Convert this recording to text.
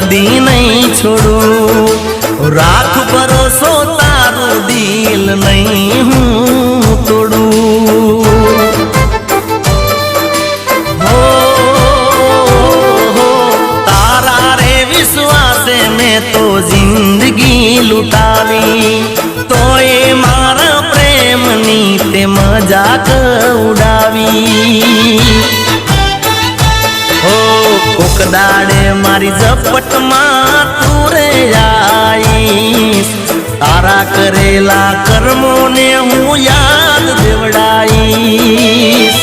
कदी नहीं छोड़ू। राख भरोसो तारू दिल नहीं हूँ तोड़ू। हो तारा रे विश्वासे में तो जिंदगी लुटावी, तो ये मारा प्रेम नीते मजाक उड़ावी। हो कोक दाड़े मारी झपट में तू रे आईस, तारा करेला कर्मों ने हूँ याद देवड़ाईस।